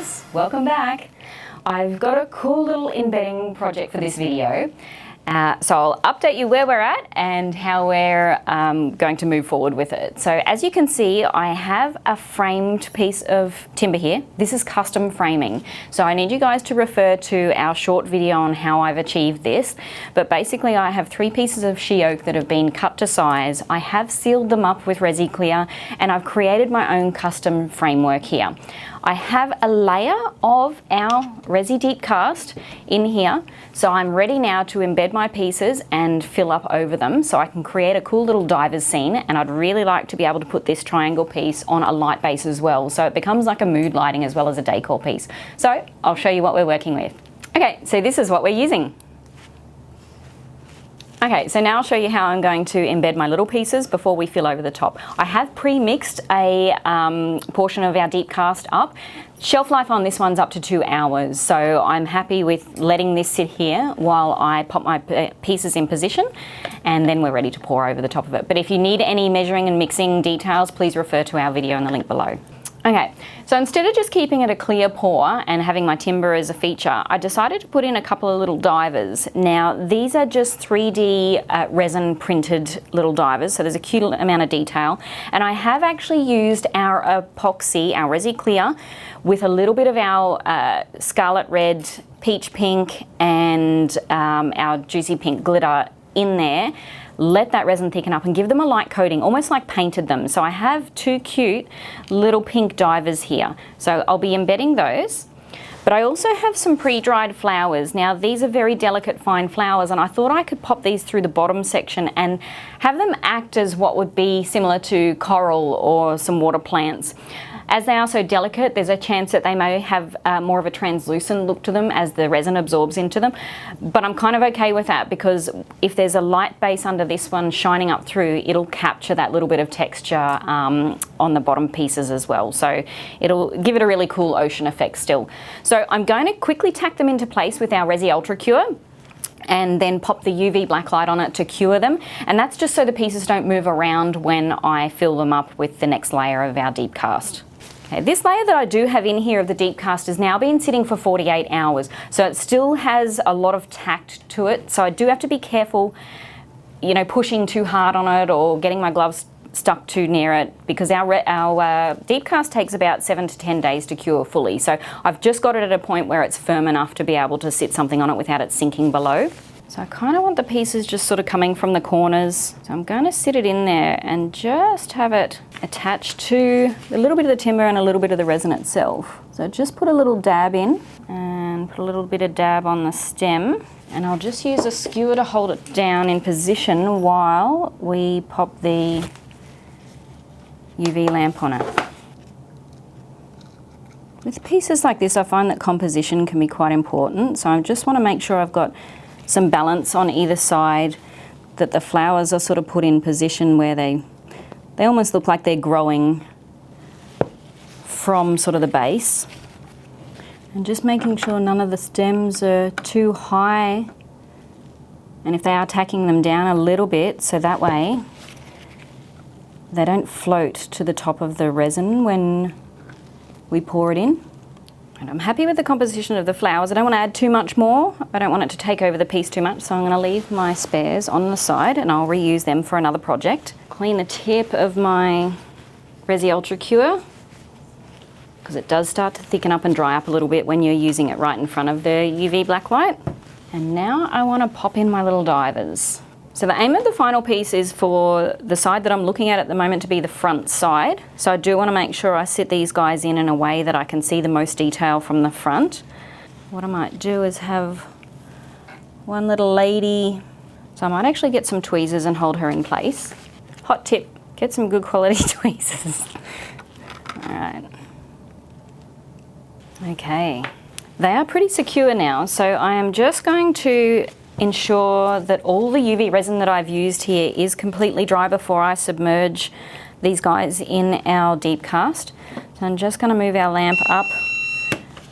guys, welcome back. I've got a cool little embedding project for this video. So I'll update you where we're at and how we're going to move forward with it. So as you can see, I have a framed piece of timber here. This is custom framing. So I need you guys to refer to our short video on how I've achieved this. But basically I have 3 pieces of Sheoak that have been cut to size. I have sealed them up with Resi Clear and I've created my own custom framework here. I have a layer of our Resi Deep Cast in here, so I'm ready now to embed my pieces and fill up over them so I can create a cool little diver's scene, and I'd really like to be able to put this triangle piece on a light base as well, so it becomes like a mood lighting as well as a decor piece. So I'll show you what we're working with. Okay, so this is what we're using. Okay, so now I'll show you how I'm going to embed my little pieces before we fill over the top. I have pre-mixed a portion of our deep cast up. Shelf life on this one's up to 2 hours, so I'm happy with letting this sit here while I pop my pieces in position, and then we're ready to pour over the top of it. But if you need any measuring and mixing details, please refer to our video in the link below. Okay, so instead of just keeping it a clear pour and having my timber as a feature, I decided to put in a couple of little divers. Now, these are just 3D resin printed little divers, so there's a cute amount of detail. And I have actually used our epoxy, our Resi Clear, with a little bit of our scarlet red, peach pink, and our juicy pink glitter in there. Let that resin thicken up and give them a light coating, almost like painted them. So I have 2 cute little pink divers here. So I'll be embedding those. But I also have some pre-dried flowers. Now these are very delicate fine flowers, and I thought I could pop these through the bottom section and have them act as what would be similar to coral or some water plants. As they are so delicate, there's a chance that they may have more of a translucent look to them as the resin absorbs into them. But I'm kind of okay with that, because if there's a light base under this one shining up through, it'll capture that little bit of texture on the bottom pieces as well. So it'll give it a really cool ocean effect still. So I'm going to quickly tack them into place with our Resi Ultra Cure, and then pop the UV black light on it to cure them. And that's just so the pieces don't move around when I fill them up with the next layer of our deep cast. Okay, this layer that I do have in here of the deep cast has now been sitting for 48 hours. So it still has a lot of tact to it. So I do have to be careful, you know, pushing too hard on it or getting my gloves stuck too near it, because our deep cast takes about 7 to 10 days to cure fully. So I've just got it at a point where it's firm enough to be able to sit something on it without it sinking below. So I kind of want the pieces just sort of coming from the corners. So I'm going to sit it in there and just have it attached to a little bit of the timber and a little bit of the resin itself. So just put a little dab in and put a little bit of dab on the stem. And I'll just use a skewer to hold it down in position while we pop the UV lamp on it. With pieces like this, I find that composition can be quite important. So I just want to make sure I've got some balance on either side, that the flowers are sort of put in position where they almost look like they're growing from sort of the base. And just making sure none of the stems are too high. And if they are, tacking them down a little bit so that way they don't float to the top of the resin when we pour it in. And I'm happy with the composition of the flowers. I don't want to add too much more. I don't want it to take over the piece too much, so I'm going to leave my spares on the side and I'll reuse them for another project. Clean the tip of my Resi Ultra Cure, because it does start to thicken up and dry up a little bit when you're using it right in front of the UV black light. And now I want to pop in my little divers. So the aim of the final piece is for the side that I'm looking at the moment to be the front side. So I do want to make sure I sit these guys in a way that I can see the most detail from the front. What I might do is have one little lady. So I might actually get some tweezers and hold her in place. Hot tip, get some good quality tweezers. All right. Okay, they are pretty secure now. So I am just going to ensure that all the UV resin that I've used here is completely dry before I submerge these guys in our deep cast. So I'm just going to move our lamp up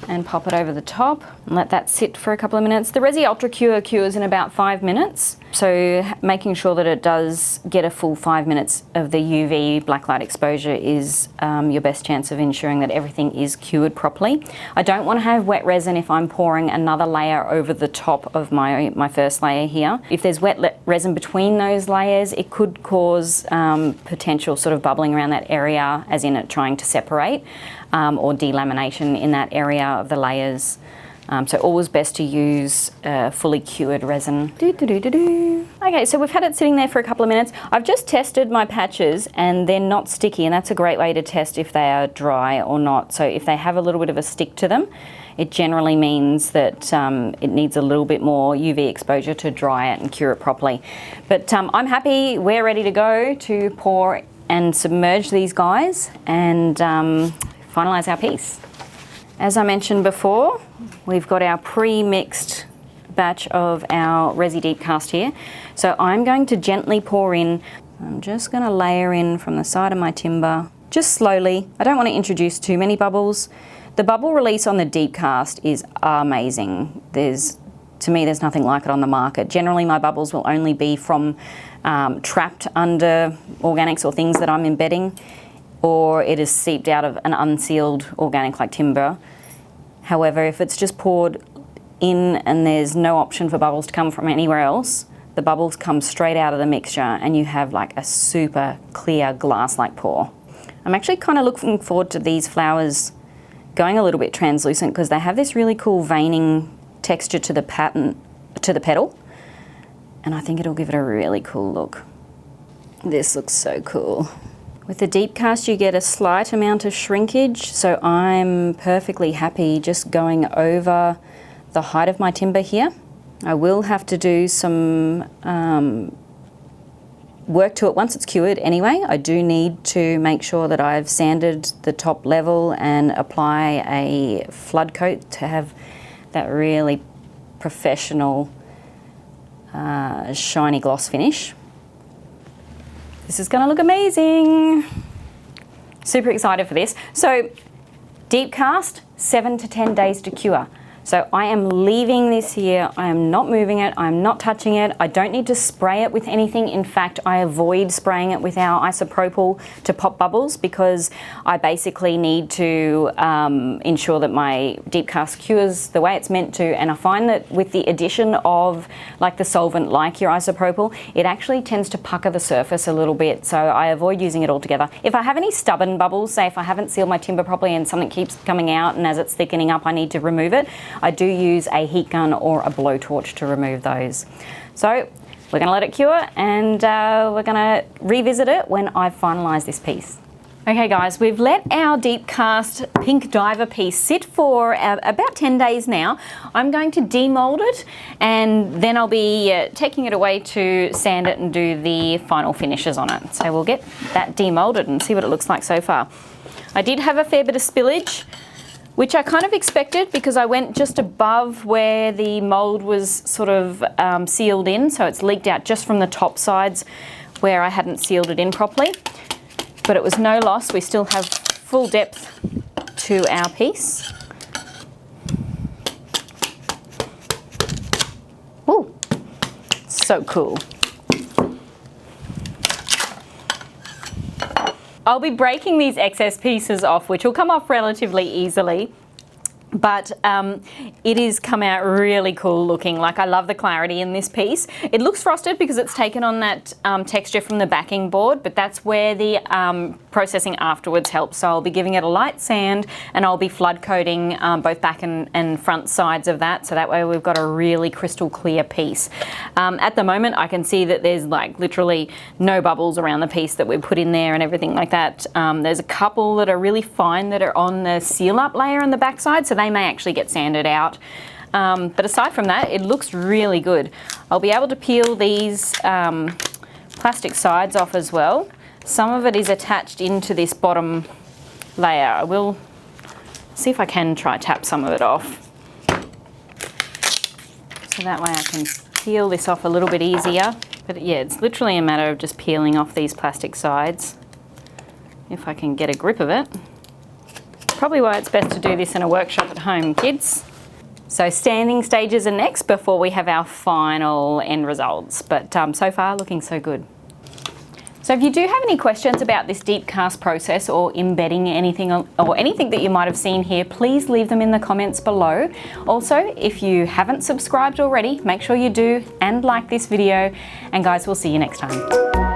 and pop it over the top and let that sit for a couple of minutes. The Resi Ultra Cure cures in about 5 minutes. So making sure that it does get a full 5 minutes of the UV blacklight exposure is your best chance of ensuring that everything is cured properly. I don't want to have wet resin if I'm pouring another layer over the top of my first layer here. If there's wet resin between those layers, it could cause potential sort of bubbling around that area, as in it trying to separate, or delamination in that area of the layers. So always best to use fully cured resin. Okay, so we've had it sitting there for a couple of minutes. I've just tested my patches and they're not sticky, and that's a great way to test if they are dry or not. So if they have a little bit of a stick to them, it generally means that it needs a little bit more UV exposure to dry it and cure it properly. But I'm happy, we're ready to go to pour and submerge these guys and finalize our piece. As I mentioned before, we've got our pre-mixed batch of our Resi Deep Cast here. So I'm going to gently pour in. I'm just going to layer in from the side of my timber, just slowly. I don't want to introduce too many bubbles. The bubble release on the Deep Cast is amazing. To me, there's nothing like it on the market. Generally, my bubbles will only be from trapped under organics or things that I'm embedding, or it is seeped out of an unsealed organic like timber. However, if it's just poured in and there's no option for bubbles to come from anywhere else, the bubbles come straight out of the mixture and you have like a super clear glass-like pour. I'm actually kind of looking forward to these flowers going a little bit translucent because they have this really cool veining texture to the petal, and I think it'll give it a really cool look. This looks so cool. With the Deep Cast, you get a slight amount of shrinkage, so I'm perfectly happy just going over the height of my timber here. I will have to do some work to it once it's cured anyway. I do need to make sure that I've sanded the top level and apply a flood coat to have that really professional shiny gloss finish. This is going to look amazing. Super excited for this. So Deep Cast, 7 to 10 days to cure. So I am leaving this here. I am not moving it. I'm not touching it. I don't need to spray it with anything. In fact, I avoid spraying it with our isopropyl to pop bubbles because I basically need to ensure that my Deep Cast cures the way it's meant to. And I find that with the addition of like the solvent like your isopropyl, it actually tends to pucker the surface a little bit. So I avoid using it altogether. If I have any stubborn bubbles, say if I haven't sealed my timber properly and something keeps coming out and as it's thickening up, I need to remove it, I do use a heat gun or a blowtorch to remove those. So we're going to let it cure and we're going to revisit it when I've finalised this piece. Okay guys, we've let our Deep Cast pink diver piece sit for about 10 days now. I'm going to demould it and then I'll be taking it away to sand it and do the final finishes on it. So we'll get that demoulded and see what it looks like so far. I did have a fair bit of spillage, which I kind of expected because I went just above where the mould was sort of sealed in, so it's leaked out just from the top sides where I hadn't sealed it in properly. But it was no loss, we still have full depth to our piece. Ooh, so cool. I'll be breaking these excess pieces off, which will come off relatively easily, but it is come out really cool looking. Like I love the clarity in this piece. It looks frosted because it's taken on that texture from the backing board, but that's where the processing afterwards helps. So I'll be giving it a light sand and I'll be flood coating both back and front sides of that, so that way we've got a really crystal clear piece. At the moment I can see that there's like literally no bubbles around the piece that we've put in there and everything like that. There's a couple that are really fine that are on the seal up layer on the backside, so they may actually get sanded out. But aside from that, it looks really good. I'll be able to peel these plastic sides off as well. Some of it is attached into this bottom layer. I will see if I can try tap some of it off. So that way I can peel this off a little bit easier. But yeah, it's literally a matter of just peeling off these plastic sides. If I can get a grip of it. Probably why it's best to do this in a workshop at home, kids. So standing stages are next before we have our final end results, but so far looking so good. So if you do have any questions about this deep cast process or embedding anything or anything that you might have seen here, please leave them in the comments below. Also, if you haven't subscribed already, make sure you do and like this video. And guys, we'll see you next time.